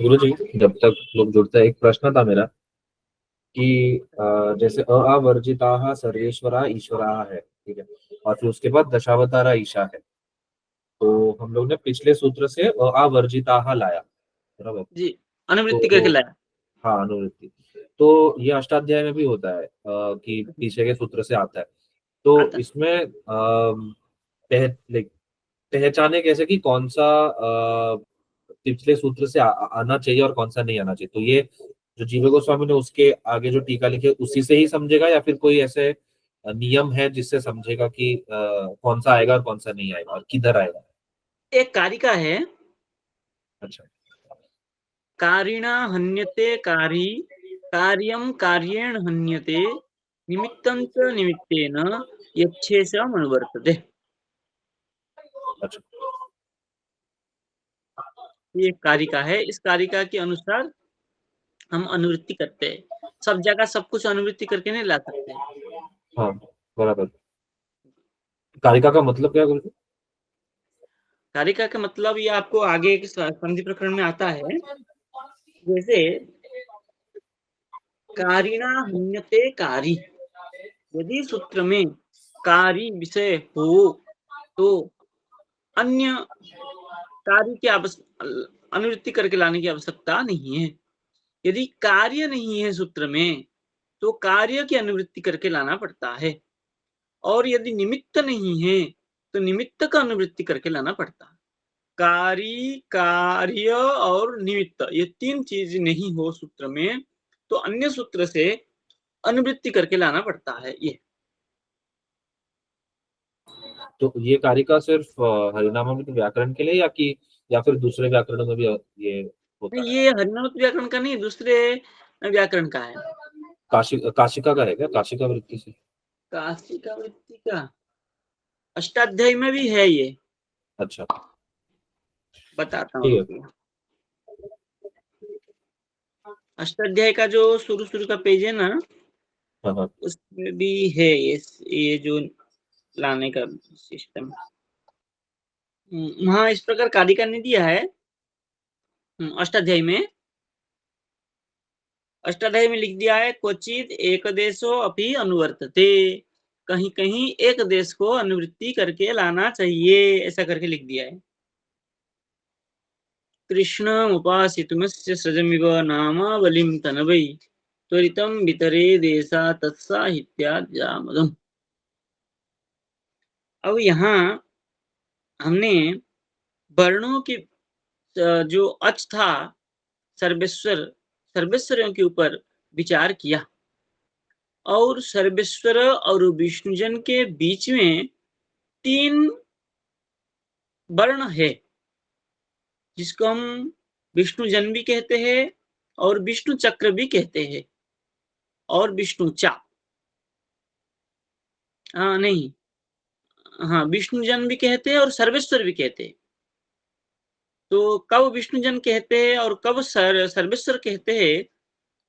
गुरु जी, जब तक लोग जुड़ते हैं, एक प्रश्न था मेरा कि जैसे अवर्जिता सर्वेश्वरा ईश्वरा है, ठीक है, और फिर उसके बाद दशावतारा ईशा है। तो हम लोग ने पिछले सूत्र से अवर्जिता लाया, बराबर। जी, अनुवृत्ति करके तो लाया। हाँ, अनुवृत्ति। तो ये अष्टाध्याय में भी होता है कि पीछे के सूत्र से आता है। तो आता है। इसमें लाइक पहचाने कैसे कि कौन सा पिछले सूत्र से आना चाहिए और कौन सा नहीं आना चाहिए। तो ये जो जीव गोस्वामी ने उसके आगे जो टीका लिखी है उसी से ही समझेगा, या फिर कोई ऐसे नियम है जिससे समझेगा कि कौन सा आएगा और कौन सा नहीं आएगा और किधर आएगा। एक कारिका है, अच्छा। कारिणा हन्यते कारी, कार्यं कार्येण हन्यते, निमित्तं च निमित्तेन यच्छेषम् अनुवर्तते। अच्छा। ये एक कारिका है, इस कारिका के अनुसार हम अनुवृत्ति करते हैं। सब जगह सब कुछ अनुवृत्ति करके नहीं ला सकते। हाँ, बराबर। कारिका का मतलब क्या है गुरु जी? कारिका का मतलब ये आपको आगे के संधि प्रकरण में आता है। जैसे कारिणा हन्यते कारी, यदि सूत्र में कारी विषय हो तो अन्य कार्य की अनुवृत्ति करके लाने की आवश्यकता नहीं है। यदि कार्य नहीं है सूत्र में तो कार्य की अनुवृत्ति करके लाना पड़ता है, और यदि निमित्त नहीं है तो निमित्त का अनुवृत्ति करके लाना पड़ता है। कारी, कार्य और निमित्त, ये तीन चीज नहीं हो सूत्र में तो अन्य सूत्र से अनुवृत्ति करके लाना पड़ता है। ये तो ये कारिका सिर्फ हरिनामामृत व्याकरण के लिए, या फिर दूसरे व्याकरणों में भी ये होता है? ये हरिनामक व्याकरण का नहीं, दूसरे व्याकरण का है। काशिका का है क्या, काशिका वृत्ति से? काशिका वृत्ति का अष्टाध्यायी में भी है ये, अच्छा, बताता हूँ ठीक है। रुकिए। अष्टाध्यायी का जो शुरू शुरू का पेज है ना, हाँ हाँ। उसमें भी है ये जो लाने का सिस्टम। हाँ, इस प्रकार कारिका ने दिया है। अष्टाध्यायी में, अष्टाध्यायी में लिख दिया है, क्वचित एक देशो अपि अनुवर्तते, कहीं कहीं एक देश को अनुवृत्ति करके लाना चाहिए, ऐसा करके लिख दिया है। कृष्णमुपासितुमस्य सृजमिव नामावलिं तनवै, त्वरितं वितरे देशा तत्साहित्याद्यामदम्। अब यहाँ हमने वर्णों की जो अच था, सर्वेश्वर, सर्वेश्वरों के ऊपर विचार किया, और सर्वेश्वर और विष्णुजन के बीच में तीन वर्ण है, जिसको हम विष्णुजन भी कहते हैं और विष्णु चक्र भी कहते हैं और विष्णु चाप। हाँ नहीं, हाँ, विष्णुजन भी कहते हैं और सर्वेश्वर भी कहते हैं। तो कब विष्णुजन कहते हैं और कब सर्वेश्वर कहते हैं,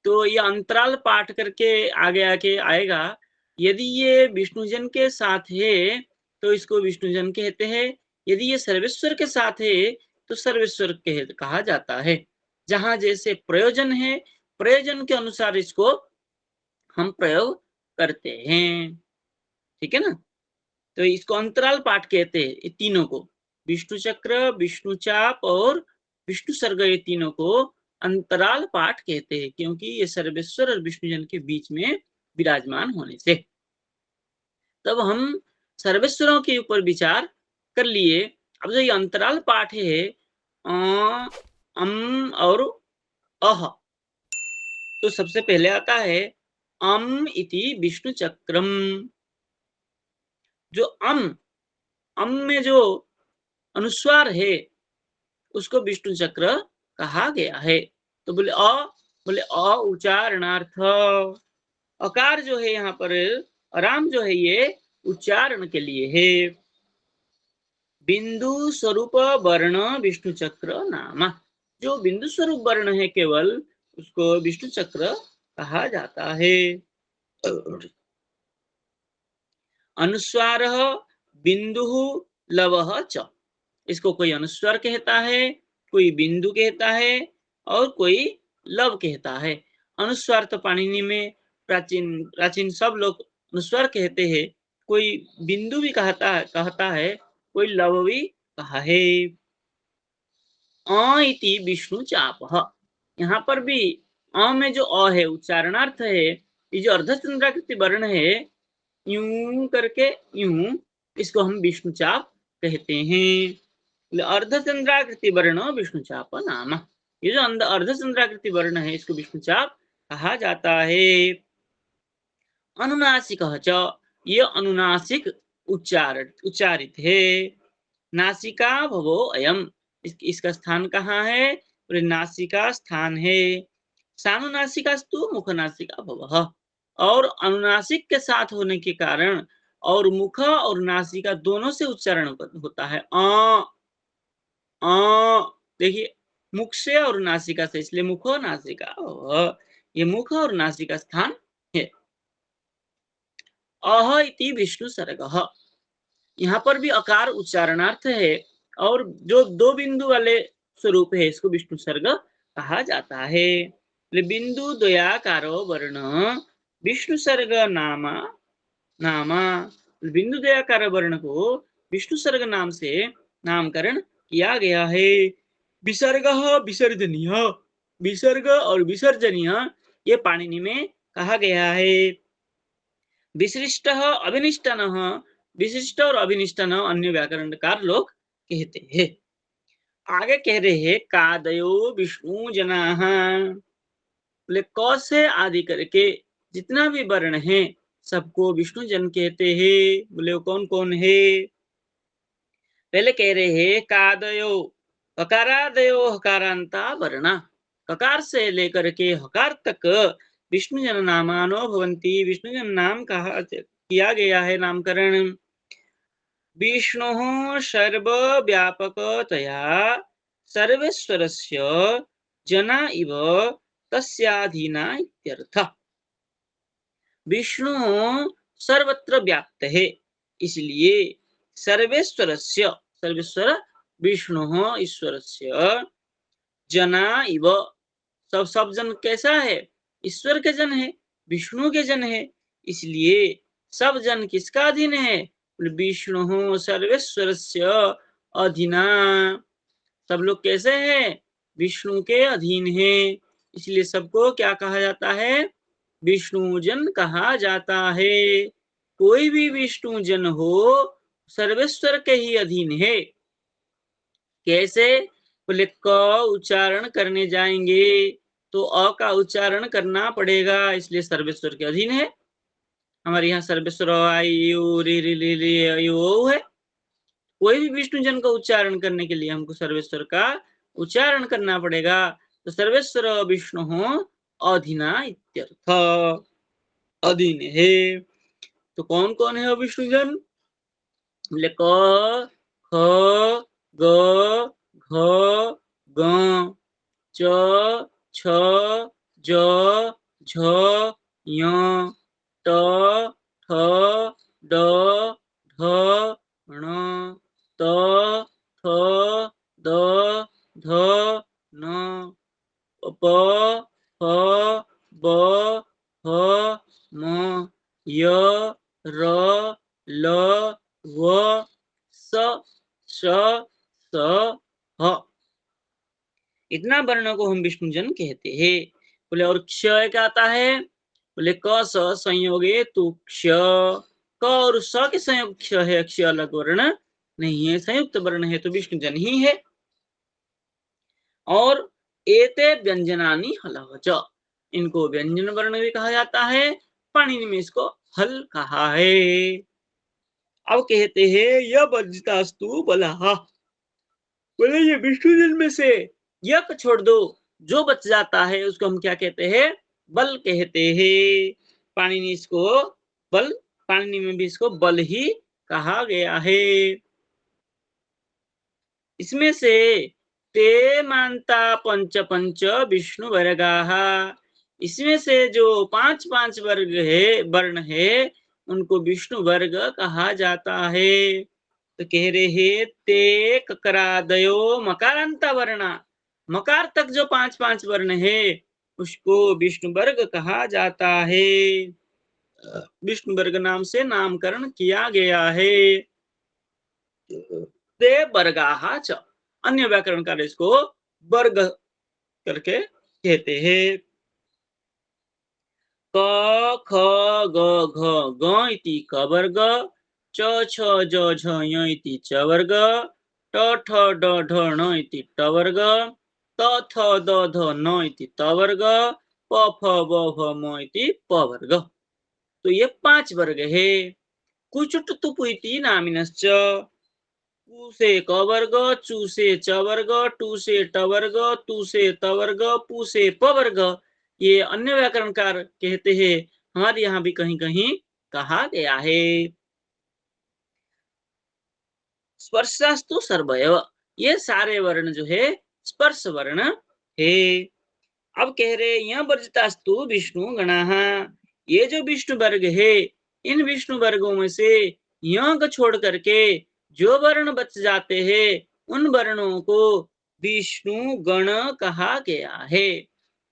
तो ये अंतराल पाठ करके आगे आके आएगा। यदि ये विष्णुजन के साथ है तो इसको विष्णुजन कहते हैं, यदि ये सर्वेश्वर के साथ है तो सर्वेश्वर कहा जाता है। जहां जैसे प्रयोजन है, प्रयोजन के अनुसार इसको हम प्रयोग करते हैं। ठीक है ना। तो इसको अंतराल पाठ कहते हैं, ये तीनों को, विष्णु चक्र, विष्णु चाप और विष्णु सर्ग, ये तीनों को अंतराल पाठ कहते हैं, क्योंकि ये सर्वेश्वर और विष्णुजन के बीच में विराजमान होने से। तब हम सर्वेश्वरों के ऊपर विचार कर लिए। अब जो ये अंतराल पाठ है, अम और अह, तो सबसे पहले आता है अम इति विष्णु चक्रम। जो अम में जो अनुस्वार है उसको विष्णु चक्र कहा गया है। तो बोले अ उच्चारणार्थ, अकार जो है यहाँ पर, आराम जो है ये उच्चारण के लिए है। बिंदु स्वरूप वर्ण विष्णु चक्र नाम, जो बिंदु स्वरूप वर्ण है केवल, उसको विष्णु चक्र कहा जाता है। अनुस्वार बिंदु लव च, इसको कोई अनुस्वार कहता है, कोई बिंदु कहता है, और कोई लव कहता है। अनुस्वार तो पाणिनि में प्राचीन प्राचीन सब लोग अनुस्वार कहते हैं। कोई बिंदु भी कहता है, कोई लव भी कहा है। अ इति विष्णु चापः। यहाँ पर भी अ में जो अ है उच्चारणार्थ है, ये जो अर्धचंद्राकृति वर्ण है, यूं करके यूं, इसको हम विष्णु चाप कहते हैं। अर्धचंद्राकृति वर्ण विष्णु चाप नाम। ये जो अर्धचंद्राकृति वर्ण है, इसको विष्णु चाप कहा जाता है। अनुनासिक च, ये अनुनासिक उच्चारित है। नासिका भवो अयम, इसका स्थान कहाँ है? बोले नासिका स्थान है। सानुनासिकास्तु मुखनासिका भवः। और अनुनासिक के साथ होने के कारण और मुख और नासिका दोनों से उच्चारण होता है। देखिए, मुख से और नासिका से, इसलिए मुख और नासिका भवः। ये मुख और नासिका स्थान है। अह इति विष्णु सर्गः, यहाँ पर भी अकार उच्चारणार्थ है और जो दो बिंदु वाले स्वरूप है, इसको विष्णु सर्ग कहा जाता है। बिंदु द्वयाकारो वर्ण विष्णु सर्ग नामा नामा। बिंदु द्वयाकार वर्ण को विष्णु सर्ग नाम से नामकरण किया गया है। विसर्ग विसर्जनीय, विसर्ग और विसर्जनीय ये पाणिनि में कहा गया है। विशिष्ट अभिनिष्टन, विशिष्ट और अभिनिष्टन अन्य व्याकरणकार लोग कहते हैं। आगे कह रहे हैं कादयो विष्णु जनाः। बोले क से आदि करके जितना भी वर्ण है सबको विष्णु जन कहते हैं। बोले वो कौन कौन है? पहले कह रहे हैं कादयो, हकारादयो हकारांता वर्णा। ककार से लेकर के हकार तक विष्णु जन नामानो भवंती, विष्णु जन नाम कहा किया गया है नामकरण। विष्णुः सर्वव्यापकतया सर्वेश्वरस्य जना इव तस्याधीना इत्यर्थः। विष्णु सर्वत्र व्याप्त है, इसलिए सर्वेश्वरस्य, सर्वेश्वर विष्णु ईश्वरस्य जना इव, सब जन कैसा है? ईश्वर के जन है, विष्णु के जन है, इसलिए सब जन किसका अधीन है? विष्णु सर्वेश्वरस्य अधीना। सब लोग कैसे हैं? विष्णु के अधीन है, इसलिए सबको क्या कहा जाता है? विष्णु जन कहा जाता है। कोई भी विष्णु जन हो सर्वेश्वर के ही अधीन है। कैसे? बोले क उच्चारण करने जाएंगे तो अ का उच्चारण करना पड़ेगा, इसलिए सर्वेश्वर के अधीन है। हमारे यहाँ सर्वेश्वर आई यू री री ली ली यू है। कोई भी विष्णु जन का उच्चारण करने के लिए हमको सर्वेश्वर का उच्चारण करना पड़ेगा। तो सर्वेश्वर विष्णु अधीना इत्यर्थ, अधीन है। तो कौन कौन है विष्णु जन? बोले क ख ग घ ग च छ ज झ य ट ठ ड ढ ण त थ द ध न प फ ब ह म य र ल व स श स ह। इतना वर्ण को हम विष्णुजन कहते हैं। बोले और क्षय क्या आता है? बोले क स संयोगे तु क्ष, क और स के संयोग क्ष है, क्ष अलग वर्ण नहीं है, संयुक्त वर्ण है तो विष्णुजन ही है। और एते व्यंजनानि हलः च, इनको व्यंजन वर्ण भी कहा जाता है, पाणिनि में इसको हल कहा है। अब कहते हैं य वर्जितास्तु बलः। बोले ये विष्णुजन में से यक छोड़ दो, जो बच जाता है उसको हम क्या कहते हैं? बल कहते हैं। पाणिनि इसको बल, पाणिनि में भी इसको बल ही कहा गया है। इसमें से ते मानता पंच पंच विष्णु वर्गाः, इसमें से जो पांच पांच वर्ग है, वर्ण है, उनको विष्णु वर्ग कहा जाता है। तो कह रहे हैं ते ककरादयो मकारांता वर्णा, मकार तक जो 5-5 वर्ण है उसको विष्णु वर्ग कहा जाता है। विष्णु वर्ग नाम से नामकरण किया गया है। ते वर्गाः च, अन्य व्याकरणकार इसको वर्ग करके कहते हैं। क ख ग घ ग इति क वर्ग, च छ ज झ ञ इति च वर्ग, ट ठ ड ढ ण इति ट वर्ग, त थ द ध न इति त वर्ग, प फ ब भ म इति प वर्ग। तो ये 5 वर्ग है। कुचुट तुपु इति नामिनश्च, कु से क वर्ग, चु से च वर्ग, टू से ट वर्ग, तू से त वर्ग, पू से प वर्ग। ये अन्य व्याकरणकार कहते हैं, हमारे यहाँ भी कहीं कहीं कहा गया है। स्पर्शास्तु सर्वयव, ये सारे वर्ण जो है स्पर्श वर्ण है। अब कह रहे यह वर्जितास्तु विष्णु गणाः, ये जो विष्णु वर्ग है इन विष्णु वर्गों में से यह को छोड़ करके जो वर्ण बच जाते हैं उन वर्णों को विष्णु गण कहा गया है।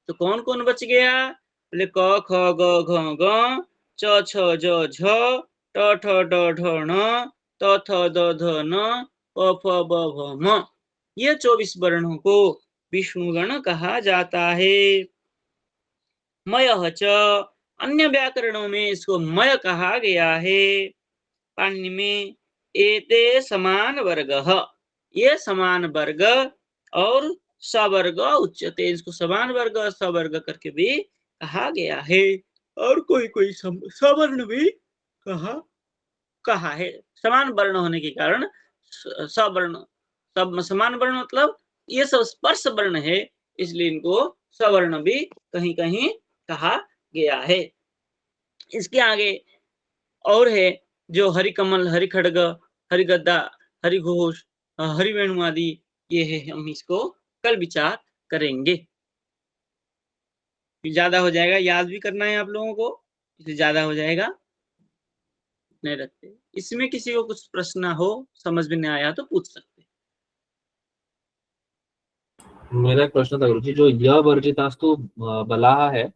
तो कौन कौन बच गया? बोले क ख ग घ ग, च छ ज झ, ट ठ ड ढ ण, त थ द ध न, प फ ब भ म। ये 24 वर्णों को विष्णुगण कहा जाता है। मयः च, अन्य व्याकरणों में इसको मय कहा गया है। पाणिनि में एते समान वर्गः, ये समान वर्ग और सवर्ग उच्यते, इसको समान वर्ग और सवर्ग करके भी कहा गया है। और कोई कोई सवर्ण भी कहा है। समान वर्ण होने के कारण सवर्ण, सब समान वर्ण मतलब ये सब स्पर्श वर्ण है, इसलिए इनको सवर्ण भी कहीं कहीं कहा गया है। इसके आगे और है जो हरिकमल, हरिखड्ग, हरिगद्दा, हरिघोष, हरिवेणु आदि, ये है, हम इसको कल विचार करेंगे। ज्यादा हो जाएगा, याद भी करना है आप लोगों को, इसलिए ज्यादा हो जाएगा, नहीं रखते। इसमें किसी को कुछ प्रश्न हो, समझ में नहीं आया तो पूछ सकते। मेरा एक प्रश्न था गुरुजी, जो यह वर्जितास्तु बलाहा है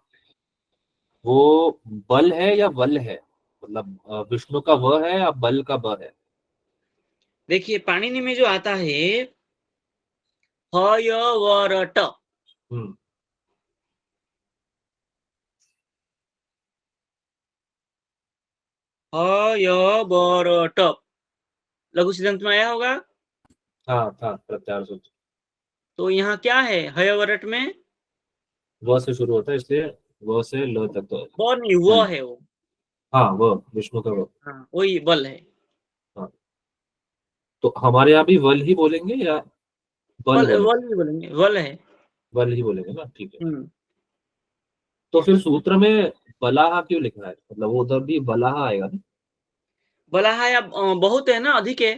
वो बल है या बल है? मतलब विष्णु का व है या बल का ब है? देखिए पाणिनि में जो आता है ह य व र ट, हम्म, ह य व र ट, लघु सिद्धांत में आया होगा। हाँ था प्रत्यार सूत्र। तो यहाँ क्या है हयवरट में? व से शुरू होता है, इसलिए व से ल तक तो व नहीं, वो बल। है वो। हाँ वो विष्णु का वो। हाँ वही बल है। हाँ, तो हमारे यहाँ भी वल ही बोलेंगे या बल बल, बोलेंगे? वल नहीं बोलेंगे, वल है। वल ही बोलेंगे ना, ठीक है। हम्म। तो फिर सूत्र में बलाहा क्यों लिखा है? मतलब वो उधर भी बलाहा आएगा ना? बला या बहुत है ना, अधिक है,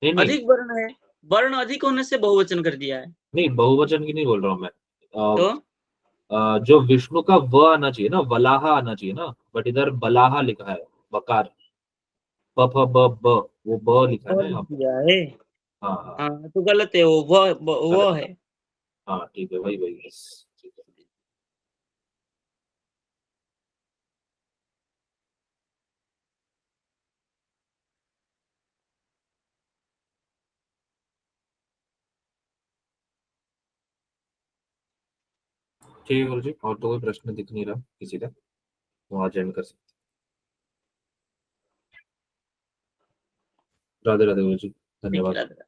नहीं नहीं अधिक वर्ण है। वर्ण अधिक होने से बहुवचन कर दिया है। नहीं, बहुवचन की नहीं बोल रहा हूँ मैं। तो जो विष्णु का व आना चाहिए ना, वलाहा आना चाहिए ना, बट इधर बलाहा लिखा है, बकार, प फ ब ब, वो ब लिखा है ना और लिख यहाँ पे। दिया है। हाँ हाँ, हाँ तो गलत है वो, वो गलत है है। ना? हाँ ठीक है, वही वही, यस, ठीक है। ठीक है गुरु जी, और तो कोई प्रश्न दिख नहीं रहा किसी का, वो आज ज्वाइन कर सकते। राधे राधे गुरु जी, ठीक धन्यवाद। है।